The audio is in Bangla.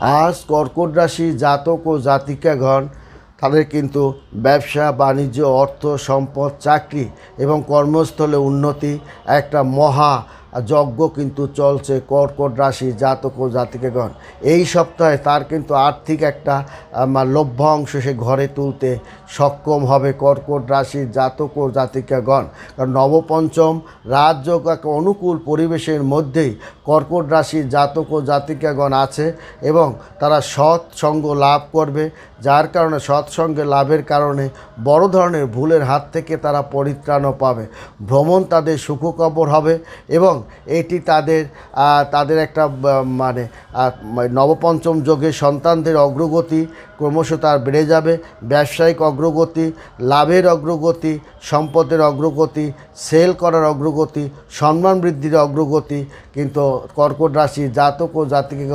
আজ কর্কট রাশি জাতক ও জাতিকাগণ তাদের কিন্তু ব্যবসা বাণিজ্য অর্থ সম্পদ চাকরি এবং কর্মস্থলে উন্নতি একটা মহা যজ্ঞ কিন্তু চলছে কর্কট রাশি জাতক ও জাতিকাগণ। এই সপ্তাহে তার কিন্তু আর্থিক একটা লভ্যাংশ সে ঘরে তুলতে সক্ষম হবে কর্কট রাশির জাতক ও জাতিকাগণ। কারণ নবপঞ্চম রাজযোগ এক অনুকূল পরিবেশের মধ্যেই কর্কট রাশির জাতক ও জাতিকাগণ আছে এবং তারা সৎসঙ্গ লাভ করবে, যার কারণে সৎসঙ্গে লাভের কারণে বড় ধরনের ভুলের হাত থেকে তারা পরিত্রাণও পাবে। ভ্রমণ তাদের সুখকর হবে এবং এটি তাদের একটা নবপঞ্চম যোগে সন্তানদের অগ্রগতি ক্রমশ তার বেড়ে যাবে। ব্যবসায়িক অগ্রগতি, লাভের অগ্রগতি, সম্পদের অগ্রগতি, সেল করার অগ্রগতি, সম্মান বৃদ্ধির অগ্রগতি কিন্তু কর্কট রাশির জাতক ও জাতিকা